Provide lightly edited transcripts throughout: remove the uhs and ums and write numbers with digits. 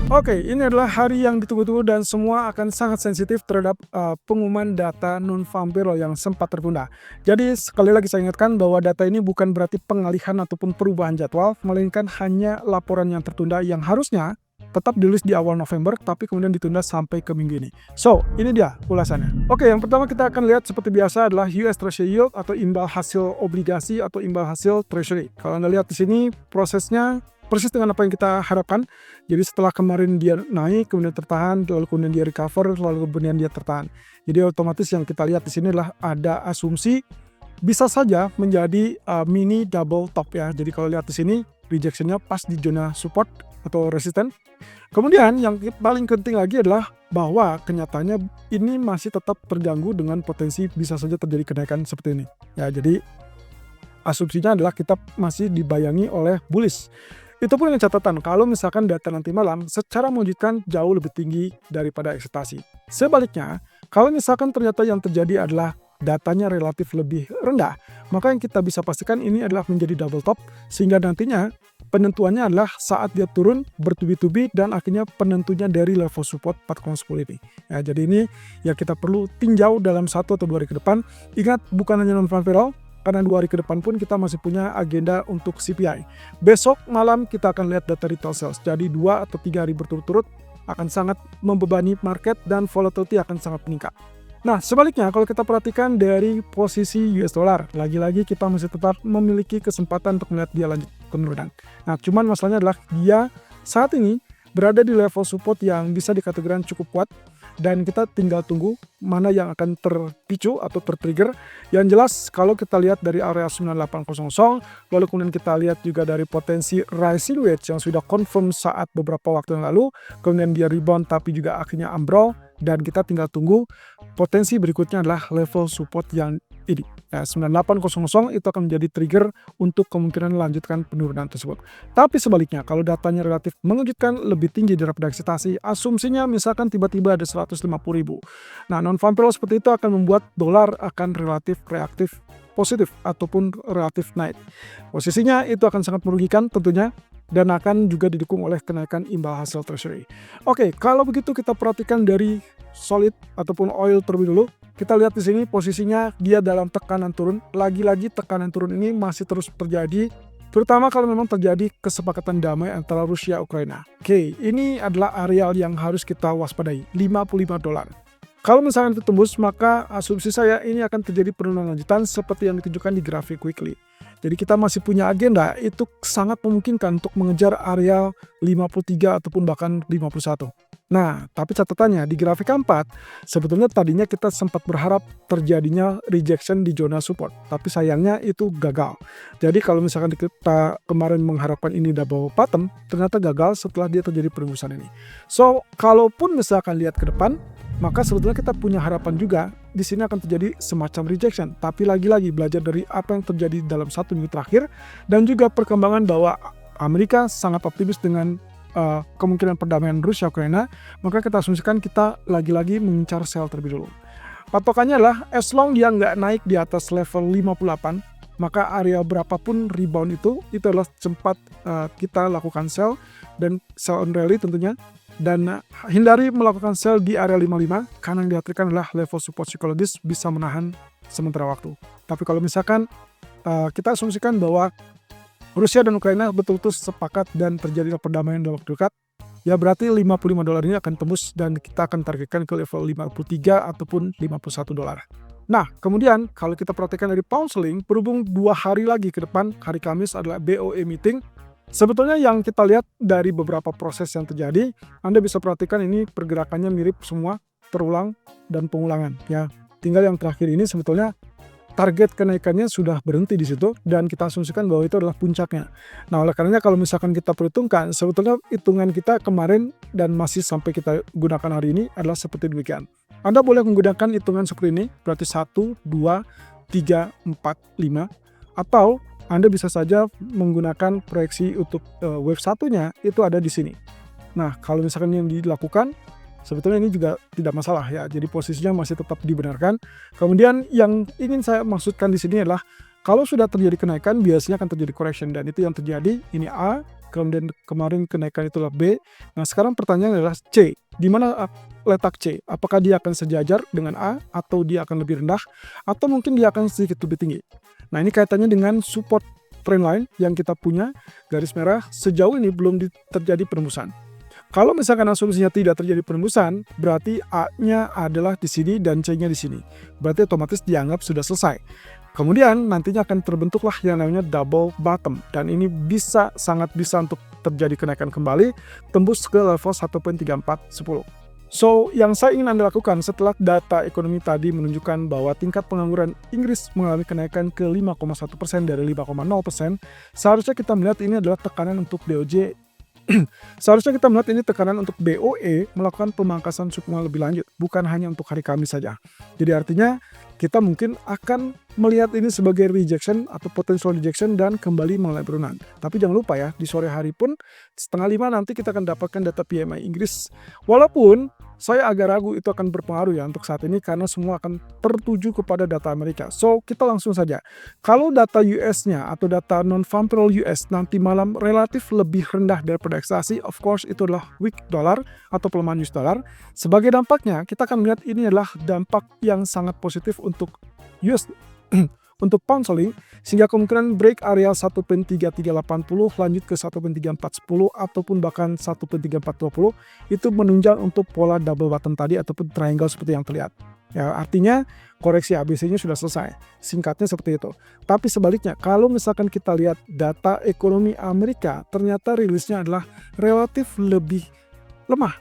Oke, ini adalah hari yang ditunggu-tunggu dan semua akan sangat sensitif terhadap pengumuman data non-farm payroll yang sempat tertunda. Jadi sekali lagi saya ingatkan bahwa data ini bukan berarti pengalihan ataupun perubahan jadwal, melainkan hanya laporan yang tertunda yang harusnya tetap dirilis di awal November, tapi kemudian ditunda sampai ke minggu ini. So, ini dia ulasannya. Oke, yang pertama kita akan lihat seperti biasa adalah US Treasury Yield atau imbal hasil obligasi atau imbal hasil Treasury. Kalau Anda lihat di sini prosesnya persis dengan apa yang kita harapkan. Jadi setelah kemarin dia naik, kemudian tertahan, lalu kemudian dia recover, lalu kemudian dia tertahan. Jadi otomatis yang kita lihat di sini adalah ada asumsi bisa saja menjadi mini double top ya. Jadi kalau lihat di sini rejectionnya pas di zona support atau resisten. Kemudian yang paling penting lagi adalah bahwa kenyataannya ini masih tetap terganggu dengan potensi bisa saja terjadi kenaikan seperti ini. Ya, jadi asumsinya adalah kita masih dibayangi oleh bullish. Itu pun yang catatan kalau misalkan data nanti malam secara mengejutkan jauh lebih tinggi daripada ekspektasi. Sebaliknya, kalau misalkan ternyata yang terjadi adalah datanya relatif lebih rendah, maka yang kita bisa pastikan ini adalah menjadi double top, sehingga nantinya penentuannya adalah saat dia turun bertubi-tubi dan akhirnya penentunya dari level support 4,10 ini. Ya, jadi ini ya kita perlu tinjau dalam 1 atau 2 hari ke depan. Ingat, bukan hanya non-farm payroll, karena 2 hari ke depan pun kita masih punya agenda untuk CPI. Besok malam kita akan lihat data retail sales. Jadi 2 atau 3 hari berturut-turut akan sangat membebani market dan volatility akan sangat meningkat. Nah, sebaliknya kalau kita perhatikan dari posisi US dollar, lagi-lagi kita masih tetap memiliki kesempatan untuk melihat dia lanjut penurunan. Nah, cuman masalahnya adalah dia saat ini berada di level support yang bisa dikategorikan cukup kuat. Dan kita tinggal tunggu mana yang akan terpicu atau tertrigger. Yang jelas kalau kita lihat dari area 9800, lalu kemudian kita lihat juga dari potensi rising wedge yang sudah confirm saat beberapa waktu yang lalu, kemudian dia rebound tapi juga akhirnya ambrol, dan kita tinggal tunggu potensi berikutnya adalah level support yang ini. Nah, 9800 itu akan menjadi trigger untuk kemungkinan melanjutkan penurunan tersebut. Tapi sebaliknya, kalau datanya relatif mengejutkan lebih tinggi daripada ekspektasi, asumsinya misalkan tiba-tiba ada 150.000. Nah, non-farm payroll seperti itu akan membuat dolar akan relatif reaktif positif ataupun relatif naik. Posisinya itu akan sangat merugikan tentunya dan akan juga didukung oleh kenaikan imbal hasil treasury. Oke, kalau begitu kita perhatikan dari solid ataupun oil terlebih dulu. Kita lihat di sini posisinya dia dalam tekanan turun. Lagi-lagi tekanan turun ini masih terus terjadi, terutama kalau memang terjadi kesepakatan damai antara Rusia dan Ukraina. Oke, ini adalah areal yang harus kita waspadai, $55. Kalau misalnya itu tembus, maka asumsi saya ini akan terjadi penurunan lanjutan seperti yang ditunjukkan di grafik weekly. Jadi kita masih punya agenda, itu sangat memungkinkan untuk mengejar area 53 ataupun bahkan 51. Nah, tapi catatannya di grafik 4, sebetulnya tadinya kita sempat berharap terjadinya rejection di zona support, tapi sayangnya itu gagal. Jadi kalau misalkan kita kemarin mengharapkan ini double bottom, ternyata gagal setelah dia terjadi perembusan ini. So, kalaupun misalkan lihat ke depan, maka sebetulnya kita punya harapan juga di sini akan terjadi semacam rejection. Tapi lagi-lagi belajar dari apa yang terjadi dalam 1 minggu terakhir dan juga perkembangan bahwa Amerika sangat optimis dengan kemungkinan perdamaian Rusia Ukraina, maka kita asumsikan kita lagi-lagi mengincar sell terlebih dulu. Patokannya adalah as long dia nggak naik di atas level 58, maka area berapapun rebound itu adalah sempat kita lakukan sell dan sell on rally tentunya. Dan hindari melakukan sell di area 55 karena yang diartikan adalah level support psikologis bisa menahan sementara waktu. Tapi kalau misalkan kita asumsikan bahwa Rusia dan Ukraina betul-betul sepakat dan terjadi perdamaian dalam waktu dekat, ya berarti $55 ini akan tembus dan kita akan targetkan ke level 53 ataupun $51. Nah, kemudian kalau kita perhatikan dari pound sterling, berhubung 2 hari lagi ke depan, hari Kamis adalah BOE meeting. Sebetulnya yang kita lihat dari beberapa proses yang terjadi, Anda bisa perhatikan ini pergerakannya mirip semua, terulang dan pengulangan. Ya, tinggal yang terakhir ini sebetulnya target kenaikannya sudah berhenti di situ dan kita asumsikan bahwa itu adalah puncaknya. Nah, oleh karenanya kalau misalkan kita perhitungkan, sebetulnya hitungan kita kemarin dan masih sampai kita gunakan hari ini adalah seperti demikian. Anda boleh menggunakan hitungan seperti ini, berarti 1, 2, 3, 4, 5, atau Anda bisa saja menggunakan proyeksi untuk wave satunya itu ada di sini. Nah, kalau misalkan yang dilakukan, sebetulnya ini juga tidak masalah ya, jadi posisinya masih tetap dibenarkan. Kemudian yang ingin saya maksudkan di sini adalah kalau sudah terjadi kenaikan biasanya akan terjadi correction dan itu yang terjadi. Ini A, kemudian kemarin kenaikan itulah B. Nah sekarang pertanyaannya adalah C. Di mana letak C? Apakah dia akan sejajar dengan A atau dia akan lebih rendah atau mungkin dia akan sedikit lebih tinggi? Nah ini kaitannya dengan support trendline yang kita punya, garis merah sejauh ini belum terjadi penembusan. Kalau misalkan asumsinya tidak terjadi penembusan, berarti A-nya adalah di sini dan C-nya di sini. Berarti otomatis dianggap sudah selesai. Kemudian nantinya akan terbentuklah yang namanya double bottom. Dan ini sangat bisa untuk terjadi kenaikan kembali, tembus ke level 1.3410. So, yang saya ingin Anda lakukan setelah data ekonomi tadi menunjukkan bahwa tingkat pengangguran Inggris mengalami kenaikan ke 5,1% dari 5,0%, seharusnya kita melihat ini adalah tekanan untuk DOJ. Seharusnya kita melihat ini tekanan untuk BOE melakukan pemangkasan suku bunga lebih lanjut, bukan hanya untuk hari Kamis saja. Jadi artinya kita mungkin akan melihat ini sebagai rejection atau potential rejection dan kembali mengalami penurunan. Tapi jangan lupa ya, di sore hari pun 4:30 nanti kita akan dapatkan data PMI Inggris. Walaupun saya agak ragu itu akan berpengaruh ya untuk saat ini karena semua akan tertuju kepada data Amerika. So, kita langsung saja. Kalau data US-nya atau data non-farm payroll US nanti malam relatif lebih rendah daripada ekspektasi, of course itu adalah weak dollar atau pelemahan US dollar. Sebagai dampaknya, kita akan melihat ini adalah dampak yang sangat positif untuk US untuk pound sterling, sehingga kemungkinan break area 1.3380 lanjut ke 1.3410 ataupun bahkan 1.3420 itu menunjang untuk pola double bottom tadi ataupun triangle seperti yang terlihat. Ya, artinya koreksi ABC-nya sudah selesai. Singkatnya seperti itu. Tapi sebaliknya, kalau misalkan kita lihat data ekonomi Amerika, ternyata rilisnya adalah relatif lebih lemah.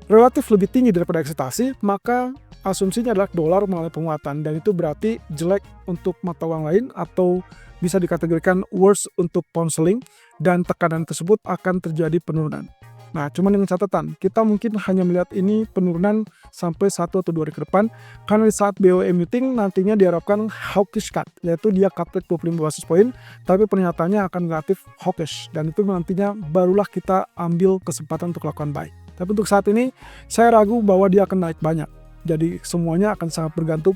Relatif lebih tinggi daripada ekspektasi, maka asumsinya adalah dolar mengalami penguatan dan itu berarti jelek untuk mata uang lain atau bisa dikategorikan worse untuk pound sterling dan tekanan tersebut akan terjadi penurunan. Nah, cuman dengan catatan, kita mungkin hanya melihat ini penurunan sampai 1 atau 2 hari ke depan karena di saat BOE meeting nantinya diharapkan hawkish cut, yaitu dia cut rate 25 basis point, tapi pernyataannya akan relatif hawkish dan itu nantinya barulah kita ambil kesempatan untuk lakukan buy. Tapi untuk saat ini, saya ragu bahwa dia akan naik banyak. Jadi semuanya akan sangat bergantung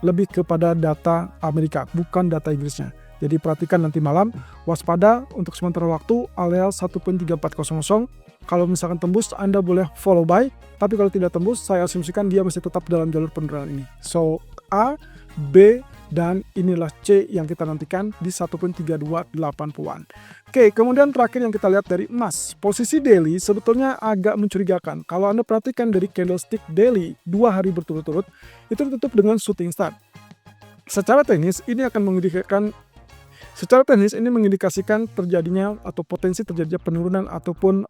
lebih kepada data Amerika, bukan data Inggrisnya. Jadi perhatikan nanti malam, waspada untuk sementara waktu, area 1.3400. Kalau misalkan tembus, Anda boleh follow buy. Tapi kalau tidak tembus, saya asumsikan dia masih tetap dalam jalur penurunan ini. So, A, B, dan inilah C yang kita nantikan di 1.3280-an. Oke, kemudian terakhir yang kita lihat dari emas. Posisi daily sebetulnya agak mencurigakan. Kalau Anda perhatikan dari candlestick daily 2 hari berturut-turut, itu ditutup dengan shooting star. Secara teknis ini mengindikasikan terjadinya atau potensi terjadinya penurunan ataupun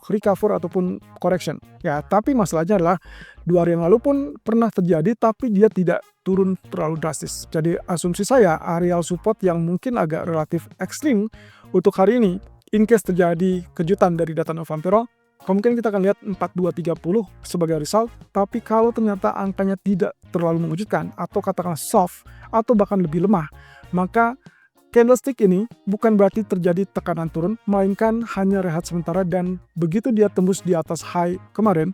recover ataupun correction. Ya, tapi masalahnya adalah 2 hari yang lalu pun pernah terjadi tapi dia tidak turun terlalu drastis. Jadi asumsi saya area support yang mungkin agak relatif ekstrim untuk hari ini, in case terjadi kejutan dari data non-farm payroll, kemungkinan kita akan lihat 4230 sebagai result, tapi kalau ternyata angkanya tidak terlalu mengejutkan atau katakanlah soft atau bahkan lebih lemah, maka candlestick ini bukan berarti terjadi tekanan turun, melainkan hanya rehat sementara dan begitu dia tembus di atas high kemarin,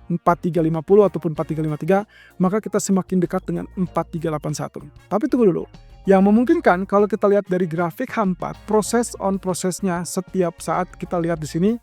4350 ataupun 4353, maka kita semakin dekat dengan 4381. Tapi tunggu dulu, yang memungkinkan kalau kita lihat dari grafik H4, proses on prosesnya setiap saat kita lihat di sini,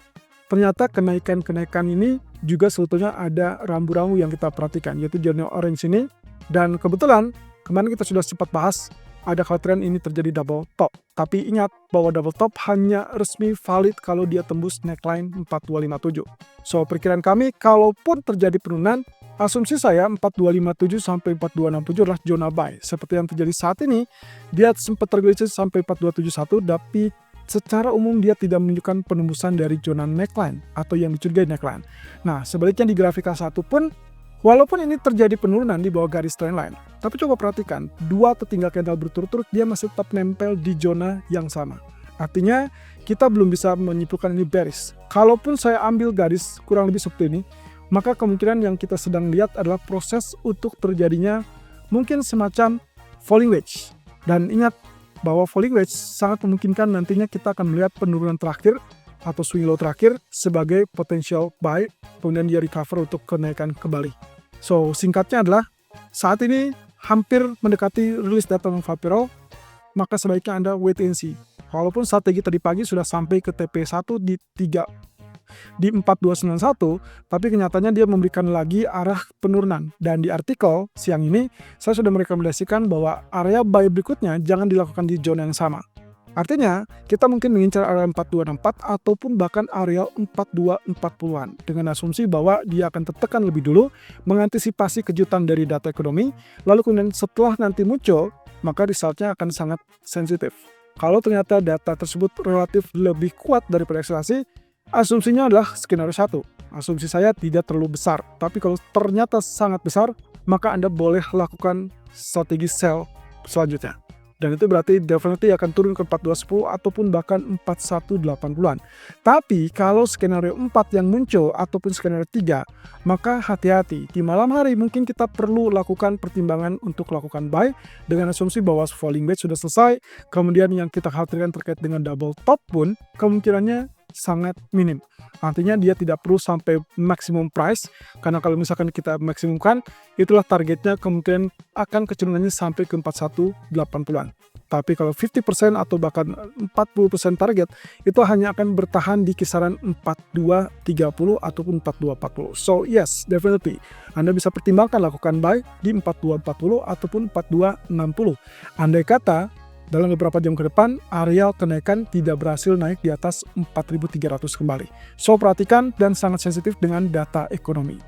ternyata kenaikan-kenaikan ini juga sebetulnya ada rambu-rambu yang kita perhatikan, yaitu zona orange ini, dan kebetulan kemarin kita sudah sempat bahas, ada kekhawatiran ini terjadi double top. Tapi ingat bahwa double top hanya resmi valid kalau dia tembus neckline 4257. So, perkiraan kami kalaupun terjadi penurunan, asumsi saya 4257 sampai 4267 adalah zona buy. Seperti yang terjadi saat ini, dia sempat tergelincir sampai 4271, tapi secara umum dia tidak menunjukkan penembusan dari zona neckline atau yang dicurigai neckline. Nah, sebaliknya di grafik H1 pun, walaupun ini terjadi penurunan di bawah garis trendline, tapi coba perhatikan, 2 atau 3 candle berturut-turut dia masih tetap nempel di zona yang sama. Artinya kita belum bisa menyimpulkan ini bearish. Kalaupun saya ambil garis kurang lebih seperti ini, maka kemungkinan yang kita sedang lihat adalah proses untuk terjadinya mungkin semacam falling wedge. Dan ingat bahwa falling wedge sangat memungkinkan nantinya kita akan melihat penurunan terakhir atau swing low terakhir sebagai potential buy, kemudian dia recover untuk kenaikan kembali. So, singkatnya adalah saat ini hampir mendekati rilis data non-farm payroll, maka sebaiknya Anda wait and see. Walaupun strategi tadi pagi sudah sampai ke TP1 di 4291, tapi kenyataannya dia memberikan lagi arah penurunan. Dan di artikel siang ini, saya sudah merekomendasikan bahwa area buy berikutnya jangan dilakukan di zona yang sama. Artinya, kita mungkin mengincar area 4264 ataupun bahkan area 4240-an dengan asumsi bahwa dia akan tertekan lebih dulu, mengantisipasi kejutan dari data ekonomi, lalu kemudian setelah nanti muncul, maka resultnya akan sangat sensitif. Kalau ternyata data tersebut relatif lebih kuat daripada ekspektasi, asumsinya adalah skenario 1. Asumsi saya tidak terlalu besar, tapi kalau ternyata sangat besar, maka Anda boleh lakukan strategi sell selanjutnya. Dan itu berarti definitely akan turun ke 4210 ataupun bahkan 4180-an. Tapi kalau skenario 4 yang muncul ataupun skenario 3, maka hati-hati. Di malam hari mungkin kita perlu lakukan pertimbangan untuk lakukan buy dengan asumsi bahwa falling wedge sudah selesai. Kemudian yang kita khawatirkan terkait dengan double top pun kemungkinannya sangat minim. Artinya dia tidak perlu sampai maximum price, karena kalau misalkan kita maksimumkan, itulah targetnya kemungkinan akan kecenderungannya sampai ke 4180-an. Tapi kalau 50% atau bahkan 40% target, itu hanya akan bertahan di kisaran 4230 ataupun 4240. So yes, definitely. Anda bisa pertimbangkan lakukan buy di 4240 ataupun 4260. Andai kata dalam beberapa jam ke depan, area kenaikan tidak berhasil naik di atas 4.300 kembali. So, perhatikan dan sangat sensitif dengan data ekonomi.